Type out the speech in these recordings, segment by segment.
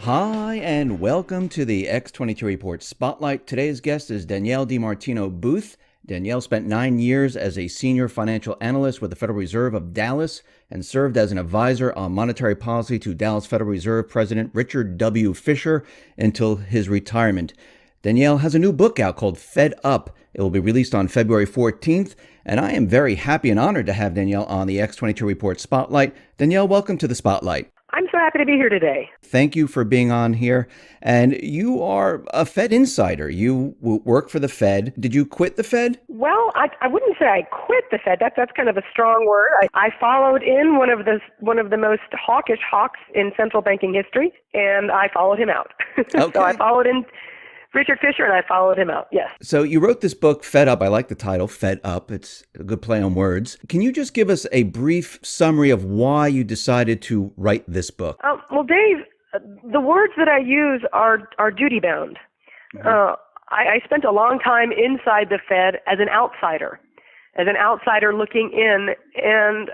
Hi, and welcome to the X22 Report Spotlight. Today's guest is Danielle DiMartino Booth. Danielle spent 9 years as a senior financial analyst with the Federal Reserve of Dallas and served as an advisor on monetary policy to Dallas Federal Reserve President Richard W. Fisher until his retirement. Danielle has a new book out called Fed Up. It will be released on February 14th, and I am very happy and honored to have Danielle on the X22 Report Spotlight. Danielle, welcome to the Spotlight. I'm so happy to be here today. Thank you for being on here. And you are a Fed insider. You work for the Fed. Did you quit the Fed? Well, I wouldn't say I quit the Fed. That's kind of a strong word. I followed in one of the most hawkish hawks in central banking history, and I followed him out. Okay. So I followed in Richard Fisher, and I followed him out, yes. So you wrote this book, Fed Up. I like the title, Fed Up. It's a good play on words. Can you just give us a brief summary of why you decided to write this book? Well, Dave, the words that I use are duty-bound. Mm-hmm. I spent a long time inside the Fed as an outsider looking in, and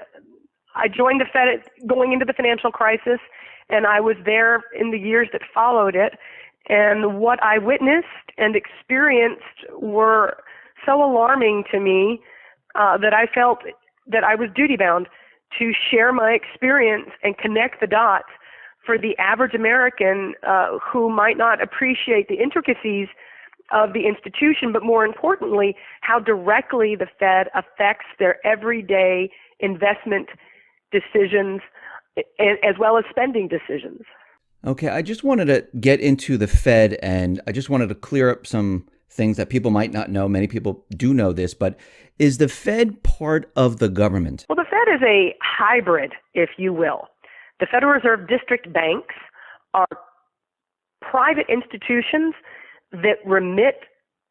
I joined the Fed going into the financial crisis, and I was there in the years that followed it. And what I witnessed and experienced were so alarming to me that I felt that I was duty-bound to share my experience and connect the dots for the average American who might not appreciate the intricacies of the institution, but more importantly, how directly the Fed affects their everyday investment decisions as well as spending decisions. Okay, I just wanted to get into the Fed, and I just wanted to clear up some things that people might not know. Many people do know this, but is the Fed part of the government? Well, the Fed is a hybrid, if you will. The Federal Reserve district banks are private institutions that remit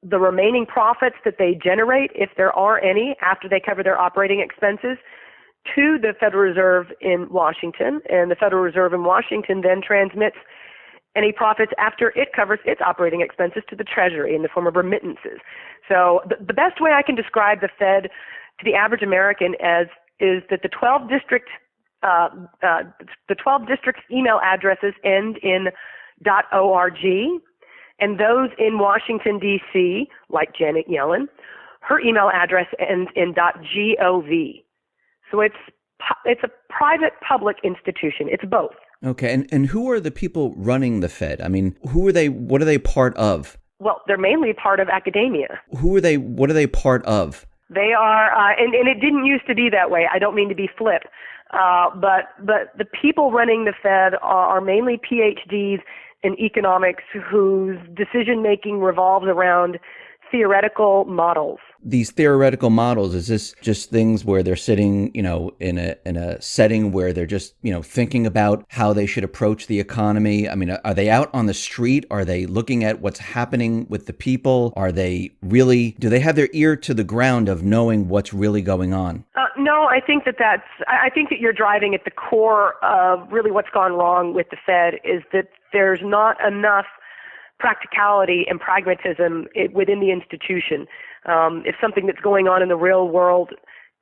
the remaining profits that they generate, if there are any, after they cover their operating expenses, to the Federal Reserve in Washington, and the Federal Reserve in Washington then transmits any profits after it covers its operating expenses to the Treasury in the form of remittances. So the best way I can describe the Fed to the average American is that the 12 districts email addresses end in .org, and those in Washington D.C., like Janet Yellen, her email address ends in .gov. So it's a private-public institution. It's both. Okay, and who are the people running the Fed? I mean, who are they? What are they part of? Well, they're mainly part of academia. Who are they? What are they part of? They are, and it didn't used to be that way. I don't mean to be flip, but the people running the Fed are mainly PhDs in economics whose decision-making revolves around theoretical models. These theoretical models, is this just things where they're sitting, in a setting where they're just, thinking about how they should approach the economy? I mean, are they out on the street? Are they looking at what's happening with the people? Do they have their ear to the ground of knowing what's really going on? No, I think that you're driving at the core of really what's gone wrong with the Fed is that there's not enough practicality and pragmatism within the institution. If something that's going on in the real world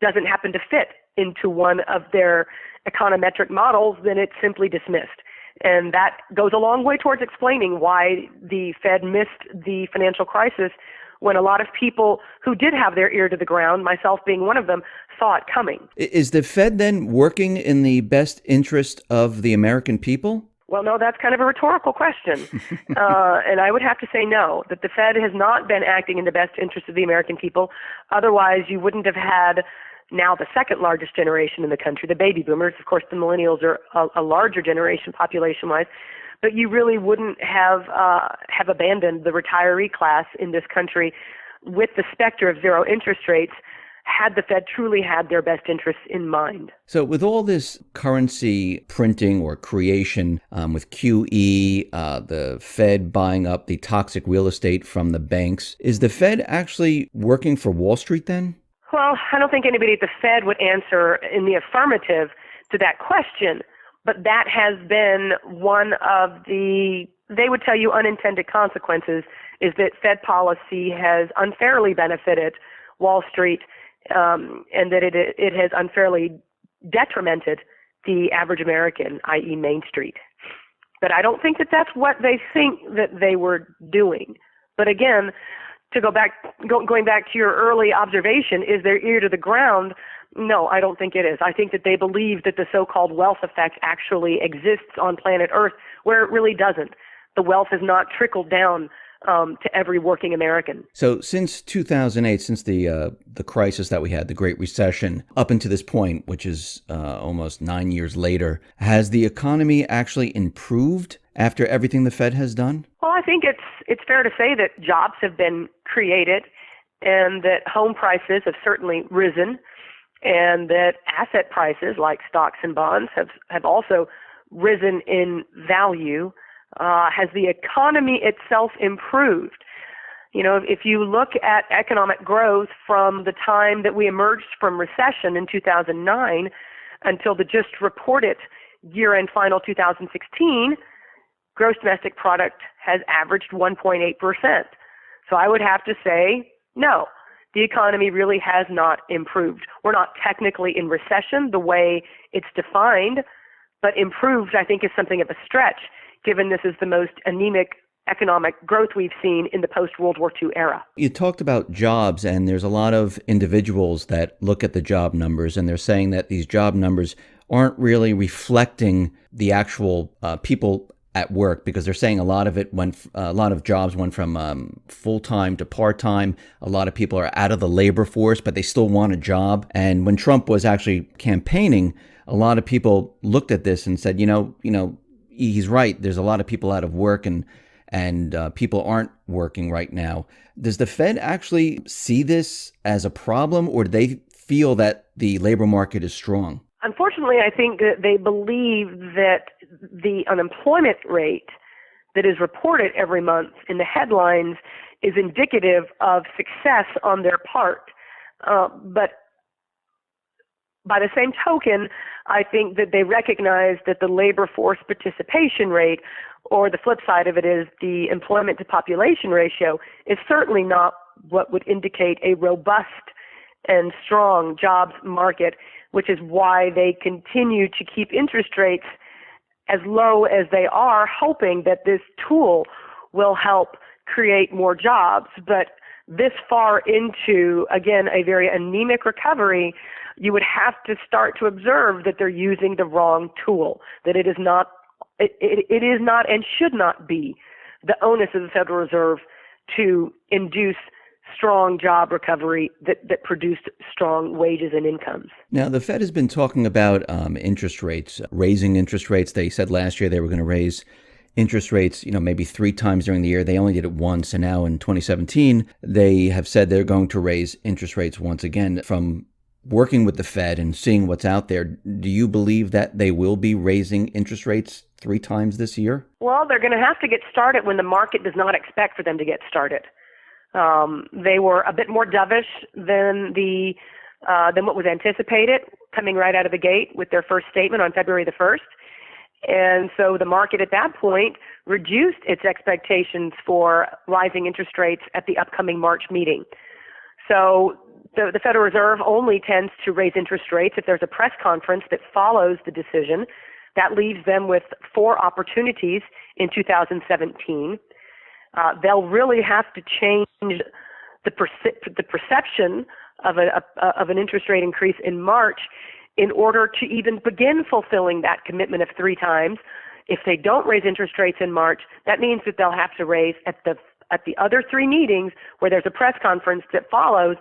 doesn't happen to fit into one of their econometric models, then it's simply dismissed. And that goes a long way towards explaining why the Fed missed the financial crisis when a lot of people who did have their ear to the ground, myself being one of them, saw it coming. Is the Fed then working in the best interest of the American people? Well, no, that's kind of a rhetorical question. And I would have to say no, that the Fed has not been acting in the best interest of the American people. Otherwise, you wouldn't have had now the second largest generation in the country, the baby boomers. Of course, the millennials are a larger generation population-wise. But you really wouldn't have abandoned the retiree class in this country with the specter of zero interest rates had the Fed truly had their best interests in mind. So with all this currency printing or creation, with QE, the Fed buying up the toxic real estate from the banks, is the Fed actually working for Wall Street then? Well, I don't think anybody at the Fed would answer in the affirmative to that question, but that has been one of the, they would tell you, unintended consequences, is that Fed policy has unfairly benefited Wall Street, and that it has unfairly detrimented the average American, i.e. Main Street. But I don't think that that's what they think that they were doing. But again, to going back to your early observation, is their ear to the ground? No, I don't think it is. I think that they believe that the so-called wealth effect actually exists on planet Earth, where it really doesn't. The wealth has not trickled down to every working American. So since 2008, since the crisis that we had, the Great Recession, up until this point, which is almost 9 years later, has the economy actually improved after everything the Fed has done? Well, I think it's fair to say that jobs have been created and that home prices have certainly risen and that asset prices like stocks and bonds have also risen in value. Has the economy itself improved? You know, if you look at economic growth from the time that we emerged from recession in 2009 until the just reported year-end final 2016, gross domestic product has averaged 1.8%. So I would have to say, no, the economy really has not improved. We're not technically in recession the way it's defined, but improved, I think, is something of a stretch, given this is the most anemic economic growth we've seen in the post-World War II era. You talked about jobs, and there's a lot of individuals that look at the job numbers, and they're saying that these job numbers aren't really reflecting the actual people at work, because they're saying a lot of jobs went from full-time to part-time. A lot of people are out of the labor force, but they still want a job. And when Trump was actually campaigning, a lot of people looked at this and said, you know, he's right. There's a lot of people out of work and people aren't working right now. Does the Fed actually see this as a problem, or do they feel that the labor market is strong? Unfortunately, I think that they believe that the unemployment rate that is reported every month in the headlines is indicative of success on their part. But by the same token, I think that they recognize that the labor force participation rate, or the flip side of it is the employment to population ratio, is certainly not what would indicate a robust and strong jobs market, which is why they continue to keep interest rates as low as they are, hoping that this tool will help create more jobs. But this far into, again, a very anemic recovery, you would have to start to observe that they're using the wrong tool, that it is not and should not be the onus of the Federal Reserve to induce strong job recovery that produced strong wages and incomes. Now, the Fed has been talking about interest rates, raising interest rates. They said last year they were going to raise interest rates, maybe 3 times during the year. They only did it once. And now in 2017, they have said they're going to raise interest rates once again. From working with the Fed and seeing what's out there, do you believe that they will be raising interest rates 3 times this year? Well, they're going to have to get started when the market does not expect for them to get started. They were a bit more dovish than what was anticipated coming right out of the gate with their first statement on February the 1st. And so the market at that point reduced its expectations for rising interest rates at the upcoming March meeting. So the Federal Reserve only tends to raise interest rates if there's a press conference that follows the decision. That leaves them with 4 opportunities in 2017. They'll really have to change the perception of an interest rate increase in March in order to even begin fulfilling that commitment of 3 times. If they don't raise interest rates in March, that means that they'll have to raise at the other 3 meetings where there's a press conference that follows,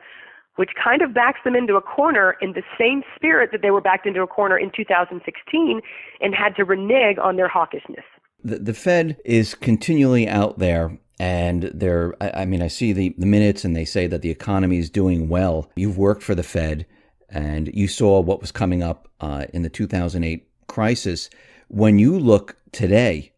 which kind of backs them into a corner in the same spirit that they were backed into a corner in 2016 and had to renege on their hawkishness. The Fed is continually out there, and I see the minutes, and they say that the economy is doing well. You've worked for the Fed, and you saw what was coming up in the 2008 crisis. When you look today,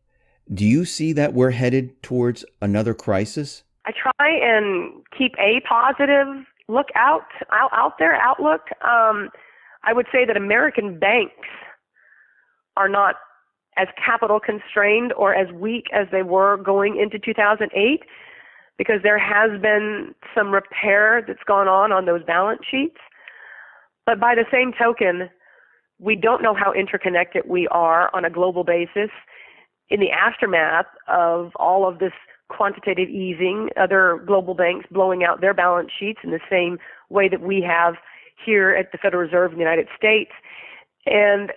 do you see that we're headed towards another crisis? I try and keep a positive outlook. I would say that American banks are not as capital constrained or as weak as they were going into 2008, because there has been some repair that's gone on those balance sheets. But by the same token, we don't know how interconnected we are on a global basis, in the aftermath of all of this quantitative easing, other global banks blowing out their balance sheets in the same way that we have here at the Federal Reserve in the United States. And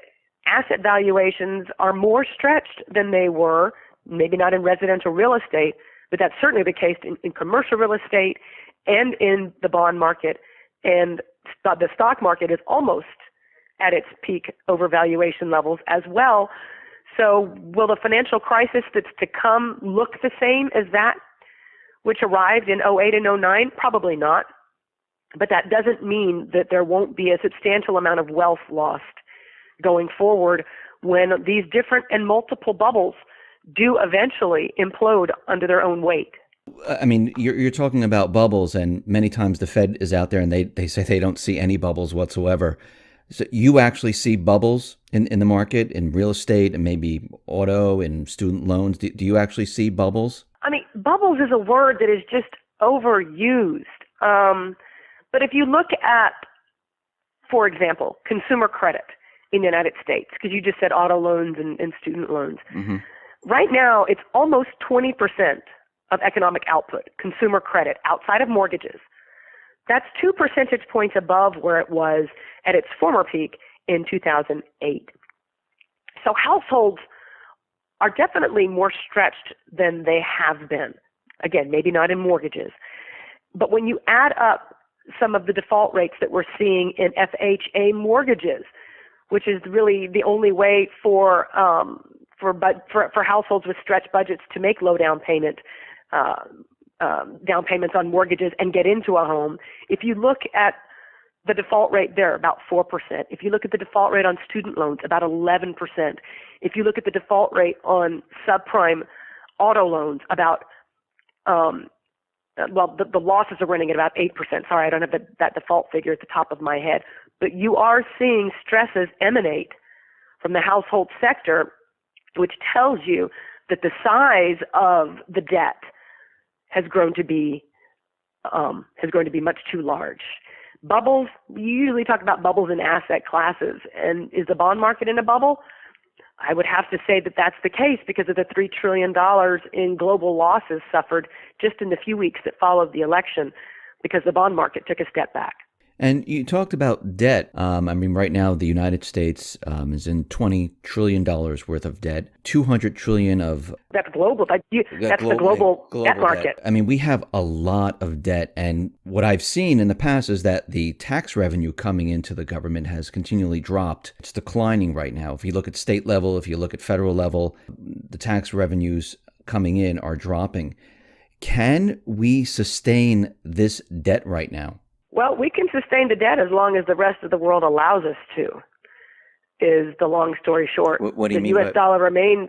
asset valuations are more stretched than they were, maybe not in residential real estate, but that's certainly the case in commercial real estate and in the bond market. And the stock market is almost at its peak overvaluation levels as well. So will the financial crisis that's to come look the same as that which arrived in '08 and '09? Probably not. But that doesn't mean that there won't be a substantial amount of wealth lost going forward when these different and multiple bubbles do eventually implode under their own weight. I mean, you're talking about bubbles, and many times the Fed is out there and they say they don't see any bubbles whatsoever. So you actually see bubbles in the market, in real estate, and maybe auto and student loans. Do you actually see bubbles? I mean, bubbles is a word that is just overused. But if you look at, for example, consumer credit in the United States, because you just said auto loans and student loans. Mm-hmm. Right now, it's almost 20% of economic output, consumer credit, outside of mortgages. That's 2 percentage points above where it was at its former peak in 2008. So households are definitely more stretched than they have been. Again, maybe not in mortgages. But when you add up some of the default rates that we're seeing in FHA mortgages, which is really the only way for households with stretched budgets to make low down payments on mortgages and get into a home. If you look at the default rate there, about 4%. If you look at the default rate on student loans, about 11%. If you look at the default rate on subprime auto loans, about the losses are running at about 8%. Sorry, I don't have that default figure at the top of my head. But you are seeing stresses emanate from the household sector, which tells you that the size of the debt has grown to be much too large. Bubbles, we usually talk about bubbles in asset classes. And is the bond market in a bubble? I would have to say that that's the case because of the $3 trillion in global losses suffered just in the few weeks that followed the election because the bond market took a step back. And you talked about debt. I mean, right now, the United States is in $20 trillion worth of debt, $200 trillion of... That's global. That's the global debt market. Debt. I mean, we have a lot of debt. And what I've seen in the past is that the tax revenue coming into the government has continually dropped. It's declining right now. If you look at state level, if you look at federal level, the tax revenues coming in are dropping. Can we sustain this debt right now? Well, we can sustain the debt as long as the rest of the world allows us to, is the long story short. What do you mean? The U.S. dollar remains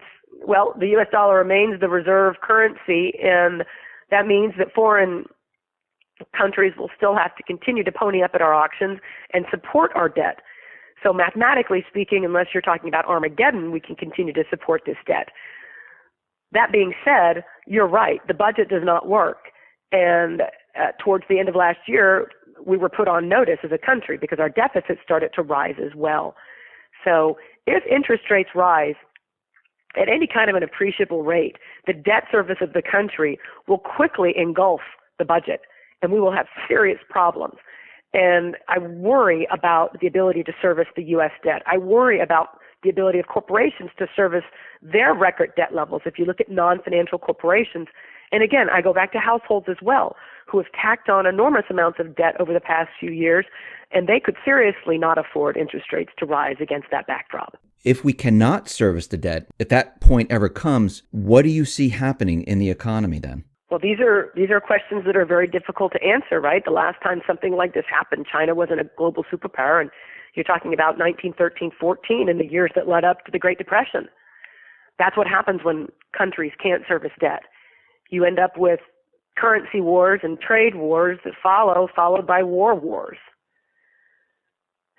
the reserve currency, and that means that foreign countries will still have to continue to pony up at our auctions and support our debt. So mathematically speaking, unless you're talking about Armageddon, we can continue to support this debt. That being said, you're right. The budget does not work. And towards the end of last year, we were put on notice as a country because our deficit started to rise as well. So if interest rates rise at any kind of an appreciable rate, the debt service of the country will quickly engulf the budget, and we will have serious problems. And I worry about the ability to service the U.S. debt. I worry about the ability of corporations to service their record debt levels. If you look at non-financial corporations, and again, I go back to households as well, who have tacked on enormous amounts of debt over the past few years, and they could seriously not afford interest rates to rise against that backdrop. If we cannot service the debt, if that point ever comes, what do you see happening in the economy then? Well, these are questions that are very difficult to answer, right? The last time something like this happened, China wasn't a global superpower, and you're talking about 1913-14 and the years that led up to the Great Depression. That's what happens when countries can't service debt. You end up with currency wars and trade wars that followed by wars.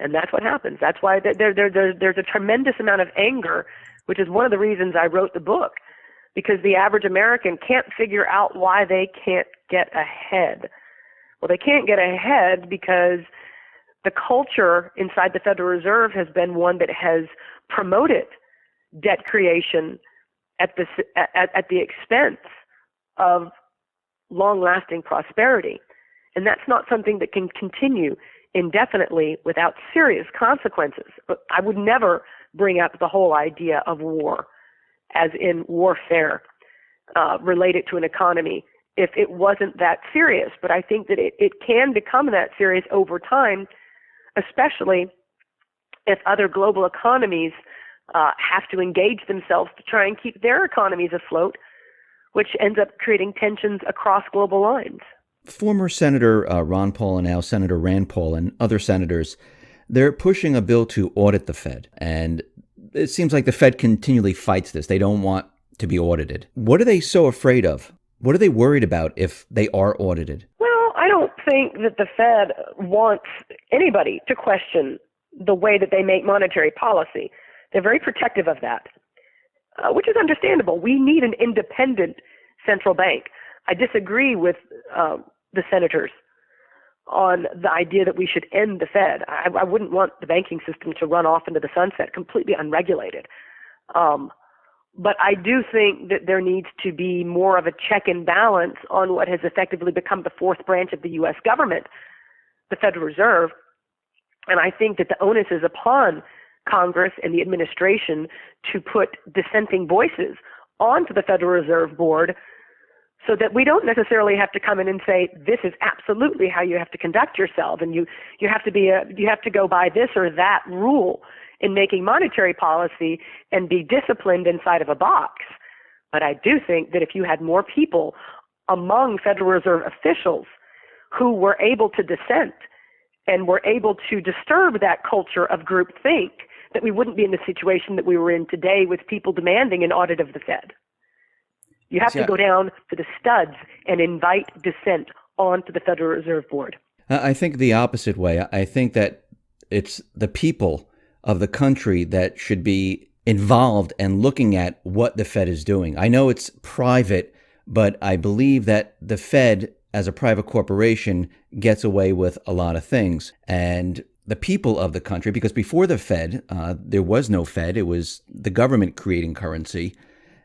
And that's what happens. That's why there's a tremendous amount of anger, which is one of the reasons I wrote the book, because the average American can't figure out why they can't get ahead. Well, they can't get ahead because the culture inside the Federal Reserve has been one that has promoted debt creation at the expense of long-lasting prosperity. And that's not something that can continue indefinitely without serious consequences. I would never bring up the whole idea of war, as in warfare, related to an economy, if it wasn't that serious. But I think that it can become that serious over time, especially if other global economies have to engage themselves to try and keep their economies afloat, which ends up creating tensions across global lines. Former Senator Ron Paul and now Senator Rand Paul and other senators, they're pushing a bill to audit the Fed. And it seems like the Fed continually fights this. They don't want to be audited. What are they so afraid of? What are they worried about if they are audited? Well, I don't think that the Fed wants anybody to question the way that they make monetary policy. They're very protective of that, which is understandable. We need an independent central bank. I disagree with the senators on the idea that we should end the Fed. I wouldn't want the banking system to run off into the sunset completely unregulated. But I do think that there needs to be more of a check and balance on what has effectively become the fourth branch of the U.S. government, the Federal Reserve. And I think that the onus is upon Congress and the administration to put dissenting voices onto the Federal Reserve Board so that we don't necessarily have to come in and say, this is absolutely how you have to conduct yourself, and you have to go by this or that rule in making monetary policy and be disciplined inside of a box. But I do think that if you had more people among Federal Reserve officials who were able to dissent and were able to disturb that culture of groupthink, that we wouldn't be in the situation that we were in today with people demanding an audit of the Fed. You have to go down to the studs and invite dissent onto the Federal Reserve Board. I think the opposite way. I think that it's the people of the country that should be involved and looking at what the Fed is doing. I know it's private, but I believe that the Fed, as a private corporation, gets away with a lot of things. And the people of the country, because before the Fed, there was no Fed. It was the government creating currency.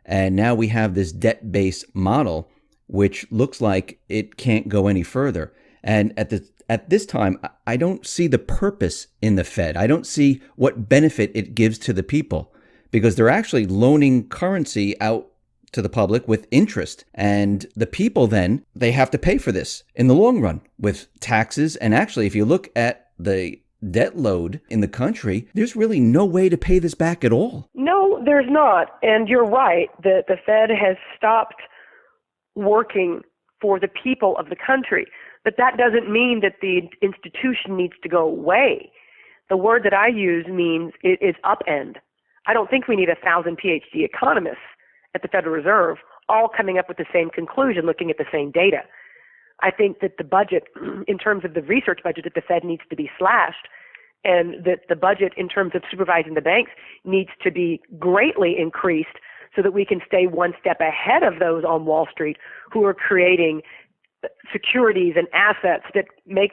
And now we have this debt-based model, which looks like it can't go any further. And at this time, I don't see the purpose in the Fed. I don't see what benefit it gives to the people, because they're actually loaning currency out to the public with interest. And the people then, they have to pay for this in the long run with taxes. And actually, if you look at the debt load in the country, there's really no way to pay this back at all. No, there's not. And you're right that the Fed has stopped working for the people of the country. But that doesn't mean that the institution needs to go away. The word that I use means it is upend. I don't think we need 1,000 PhD economists at the Federal Reserve all coming up with the same conclusion, looking at the same data. I think that the budget, in terms of the research budget at the Fed, needs to be slashed, and that the budget in terms of supervising the banks needs to be greatly increased so that we can stay one step ahead of those on Wall Street who are creating securities and assets that make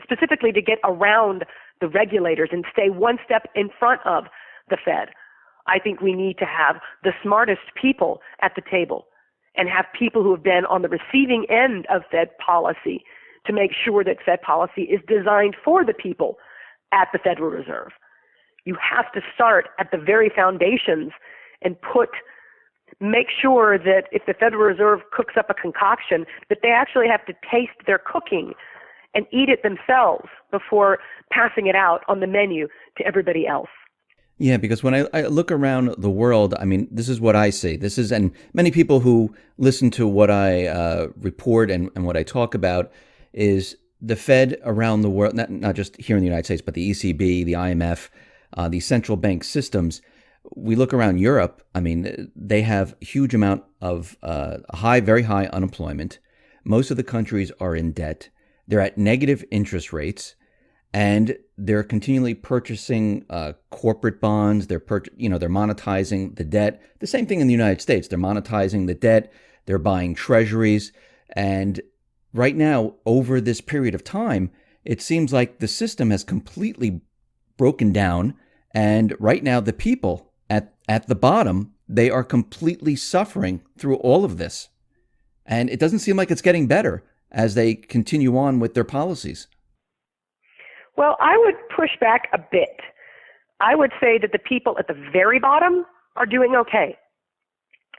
specifically to get around the regulators and stay one step in front of the Fed. I think we need to have the smartest people at the table and have people who have been on the receiving end of Fed policy to make sure that Fed policy is designed for the people at the Federal Reserve. You have to start at the very foundations and make sure that if the Federal Reserve cooks up a concoction, that they actually have to taste their cooking and eat it themselves before passing it out on the menu to everybody else. Yeah, because when I look around the world, I mean, this is what I see. And many people who listen to what I report and what I talk about is the Fed around the world, not just here in the United States, but the ECB, the IMF, the central bank systems. We look around Europe, I mean, they have a huge amount of very high unemployment. Most of the countries are in debt. They're at negative interest rates. And they're continually purchasing corporate bonds. They're monetizing the debt. The same thing in the United States. They're monetizing the debt. They're buying treasuries. And right now, over this period of time, it seems like the system has completely broken down. And right now, the people at the bottom, they are completely suffering through all of this. And it doesn't seem like it's getting better as they continue on with their policies. Well, I would push back a bit. I would say that the people at the very bottom are doing okay.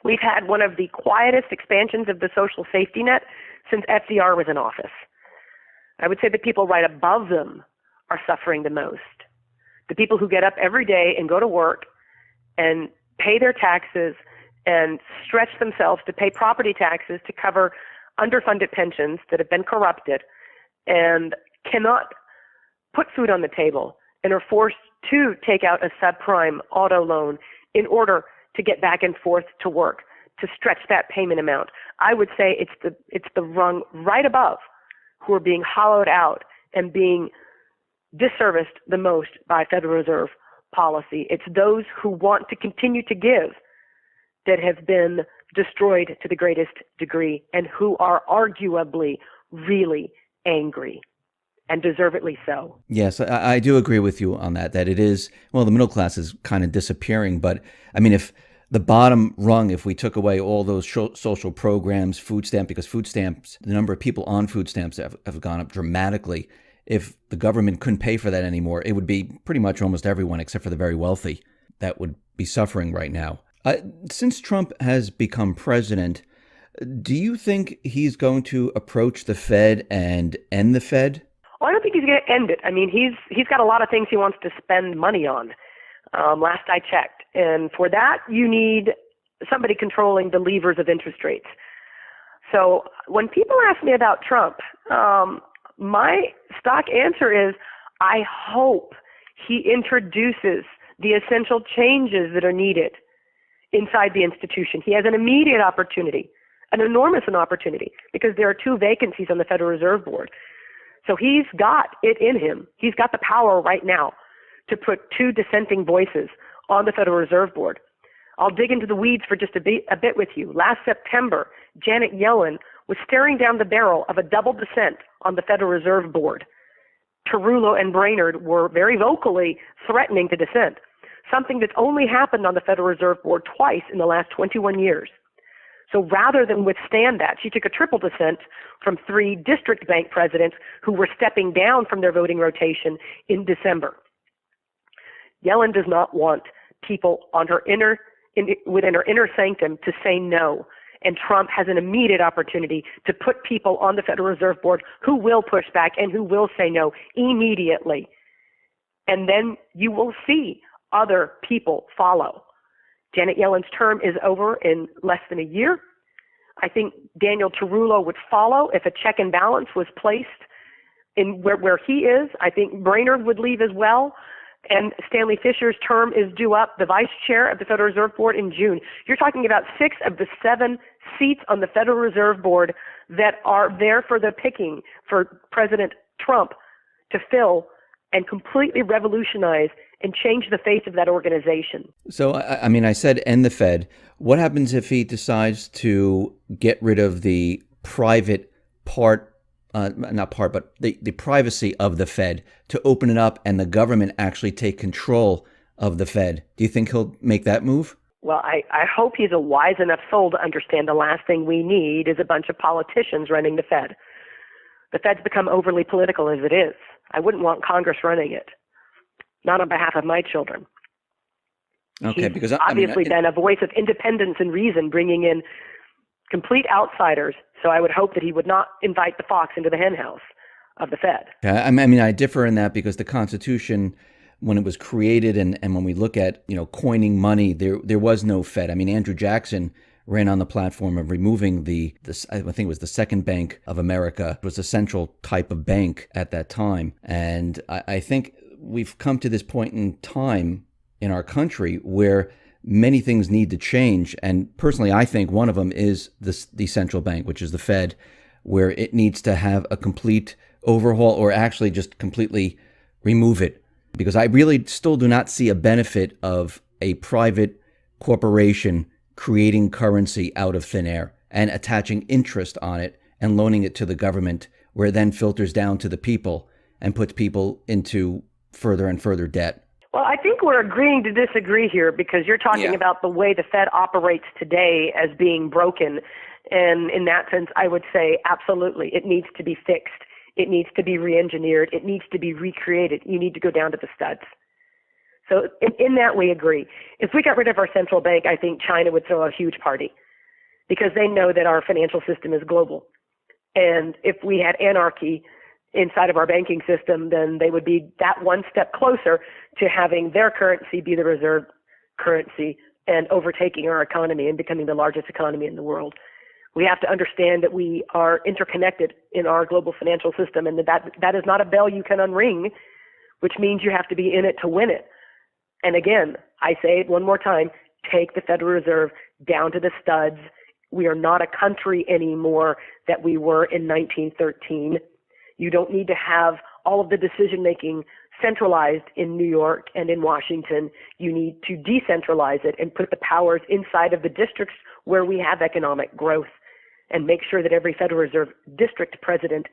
We've had one of the quietest expansions of the social safety net since FDR was in office. I would say the people right above them are suffering the most. The people who get up every day and go to work and pay their taxes and stretch themselves to pay property taxes to cover underfunded pensions that have been corrupted and cannot put food on the table and are forced to take out a subprime auto loan in order to get back and forth to work, to stretch that payment amount. I would say it's the rung right above who are being hollowed out and being disserviced the most by Federal Reserve policy. It's those who want to continue to give that have been destroyed to the greatest degree and who are arguably really angry. And deservedly so. Yes, I do agree with you on that it is, well, the middle class is kind of disappearing. But I mean, if the bottom rung, if we took away all those social programs, food stamp, because food stamps, the number of people on food stamps have gone up dramatically. If the government couldn't pay for that anymore, it would be pretty much almost everyone except for the very wealthy that would be suffering right now. Since Trump has become president, do you think he's going to approach the Fed and end the Fed? Well, I don't think he's going to end it. I mean, he's got a lot of things he wants to spend money on, last I checked. And for that, you need somebody controlling the levers of interest rates. So when people ask me about Trump, my stock answer is I hope he introduces the essential changes that are needed inside the institution. He has an immediate opportunity, an enormous opportunity, because there are 2 vacancies on the Federal Reserve Board. So he's got it in him. He's got the power right now to put 2 dissenting voices on the Federal Reserve Board. I'll dig into the weeds for just a bit with you. Last September, Janet Yellen was staring down the barrel of a double dissent on the Federal Reserve Board. Tarullo and Brainerd were very vocally threatening to dissent, something that's only happened on the Federal Reserve Board twice in the last 21 years. So rather than withstand that, she took a triple dissent from 3 district bank presidents who were stepping down from their voting rotation in December. Yellen does not want people on her within her inner sanctum to say no. And Trump has an immediate opportunity to put people on the Federal Reserve Board who will push back and who will say no immediately. And then you will see other people follow. Janet Yellen's term is over in less than a year. I think Daniel Tarullo would follow if a check and balance was placed in where he is. I think Brainerd would leave as well. And Stanley Fischer's term is due up, the vice chair of the Federal Reserve Board, in June. You're talking about 6 of the 7 seats on the Federal Reserve Board that are there for the picking for President Trump to fill and completely revolutionize and change the face of that organization. So, I mean, I said end the Fed. What happens if he decides to get rid of the private part, but the privacy of the Fed, to open it up and the government actually take control of the Fed? Do you think he'll make that move? Well, I hope he's a wise enough soul to understand the last thing we need is a bunch of politicians running the Fed. The Fed's become overly political as it is. I wouldn't want Congress running it. Not on behalf of my children. Okay, He's because obviously been a voice of independence and reason, bringing in complete outsiders. So I would hope that he would not invite the fox into the henhouse of the Fed. I mean, I differ in that because the Constitution, when it was created, and when we look at coining money, there was no Fed. I mean, Andrew Jackson ran on the platform of removing I think it was the Second Bank of America. It was a central type of bank at that time, and I think we've come to this point in time in our country where many things need to change. And personally, I think one of them is the central bank, which is the Fed, where it needs to have a complete overhaul, or actually just completely remove it. Because I really still do not see a benefit of a private corporation creating currency out of thin air and attaching interest on it and loaning it to the government, where it then filters down to the people and puts people into further and further debt. Well, I think we're agreeing to disagree here because you're talking about the way the Fed operates today as being broken. And in that sense, I would say absolutely, it needs to be fixed. It needs to be re-engineered. It needs to be recreated. You need to go down to the studs. So in that we agree. If we got rid of our central bank, I think China would throw a huge party because they know that our financial system is global. And if we had anarchy inside of our banking system, then they would be that one step closer to having their currency be the reserve currency and overtaking our economy and becoming the largest economy in the world. We have to understand that we are interconnected in our global financial system, and that is not a bell you can unring, which means you have to be in it to win it. And again, I say it one more time, take the Federal Reserve down to the studs. We are not a country anymore that we were in 1913. You don't need to have all of the decision-making centralized in New York and in Washington. You need to decentralize it and put the powers inside of the districts where we have economic growth and make sure that every Federal Reserve district president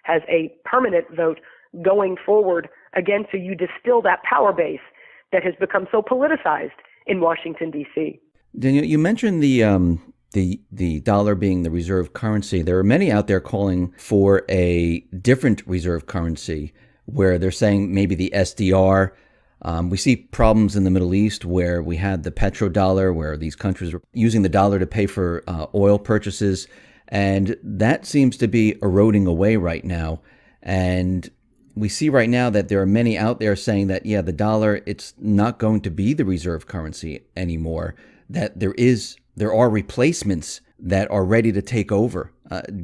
has a permanent vote going forward. Again, so you distill that power base that has become so politicized in Washington, D.C. Danielle, you mentioned the dollar being the reserve currency. There are many out there calling for a different reserve currency where they're saying maybe the SDR. We see problems in the Middle East where we had the petrodollar, where these countries were using the dollar to pay for oil purchases. And that seems to be eroding away right now. And we see right now that there are many out there saying that, yeah, the dollar, it's not going to be the reserve currency anymore, that there are replacements that are ready to take over.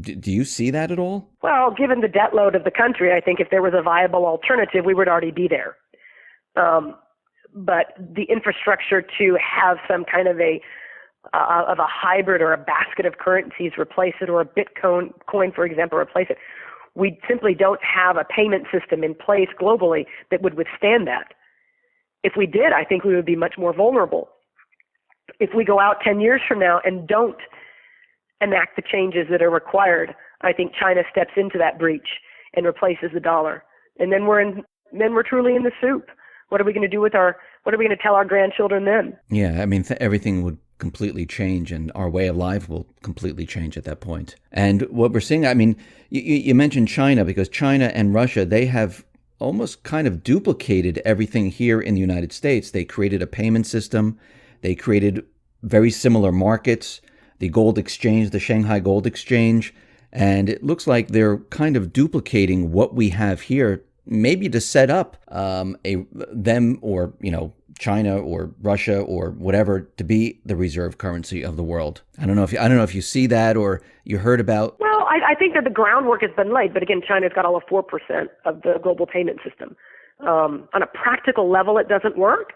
Do you see that at all? Well, given the debt load of the country, I think if there was a viable alternative, we would already be there. But the infrastructure to have some kind of a hybrid or a basket of currencies replace it, or a Bitcoin coin, for example, replace it, we simply don't have a payment system in place globally that would withstand that. If we did, I think we would be much more vulnerable. If we go out 10 years from now and don't enact the changes that are required, I think China steps into that breach and replaces the dollar. And then we're truly in the soup. What are we going to do what are we going to tell our grandchildren then? Yeah, I mean, everything would completely change and our way of life will completely change at that point. And what we're seeing, I mean, you mentioned China, because China and Russia, they have almost kind of duplicated everything here in the United States. They created a payment system. They created very similar markets, the gold exchange, the Shanghai Gold Exchange. And it looks like they're kind of duplicating what we have here, maybe to set up them or, China or Russia or whatever to be the reserve currency of the world. I don't know if you see that or you heard about. Well, I think that the groundwork has been laid, but again, China's got all of 4% of the global payment system. On a practical level, it doesn't work.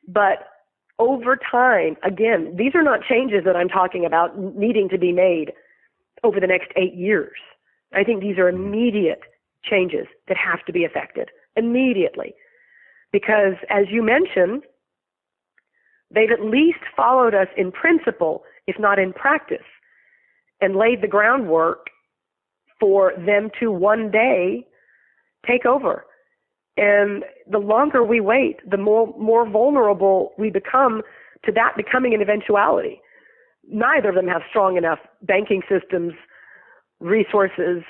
But over time, again, these are not changes that I'm talking about needing to be made over the next 8 years. I think these are immediate changes that have to be effected immediately. Because, as you mentioned, they've at least followed us in principle, if not in practice, and laid the groundwork for them to one day take over. And the longer we wait, the more vulnerable we become to that becoming an eventuality. Neither of them have strong enough banking systems, resources,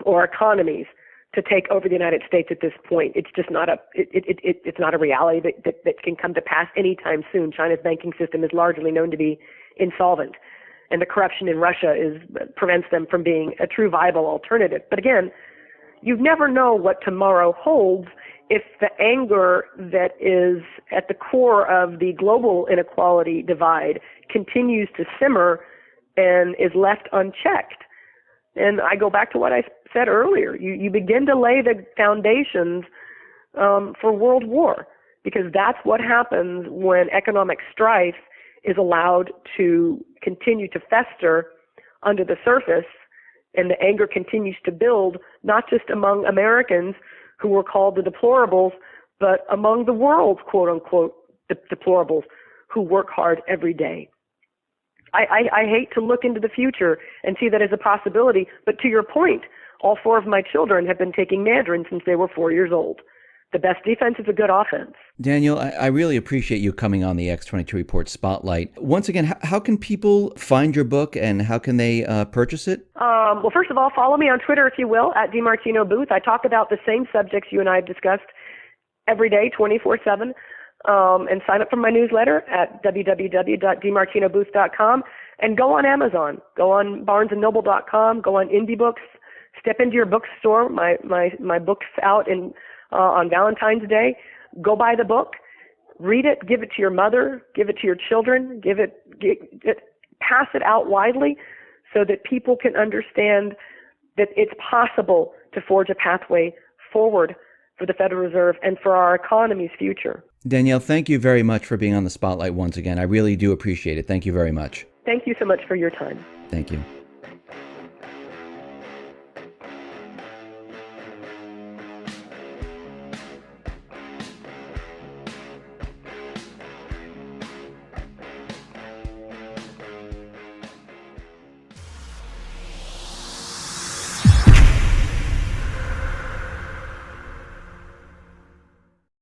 or economies to take over the United States at this point. It's just not it's not a reality that can come to pass anytime soon. China's banking system is largely known to be insolvent, and the corruption in Russia prevents them from being a true viable alternative. But again, you never know what tomorrow holds if the anger that is at the core of the global inequality divide continues to simmer and is left unchecked. And I go back to what I said earlier. You begin to lay the foundations for world war, because that's what happens when economic strife is allowed to continue to fester under the surface, and the anger continues to build, not just among Americans who were called the deplorables, but among the world's quote-unquote deplorables who work hard every day. I hate to look into the future and see that as a possibility, but to your point, all 4 of my children have been taking Mandarin since they were 4 years old. the best defense is a good offense. Danielle, I really appreciate you coming on the X22 Report Spotlight. Once again, how can people find your book and how can they purchase it? Well, first of all, follow me on Twitter, if you will, at DiMartino Booth. I talk about the same subjects you and I have discussed every day, 24/7. And sign up for my newsletter at www.dimartinobooth.com and go on Amazon, go on barnesandnoble.com, go on IndieBooks, step into your bookstore. My book's out on Valentine's Day. Go buy the book, read it, give it to your mother, give it to your children, pass it out widely so that people can understand that it's possible to forge a pathway forward for the Federal Reserve and for our economy's future. Danielle, thank you very much for being on the Spotlight once again. I really do appreciate it. Thank you very much. Thank you so much for your time. Thank you.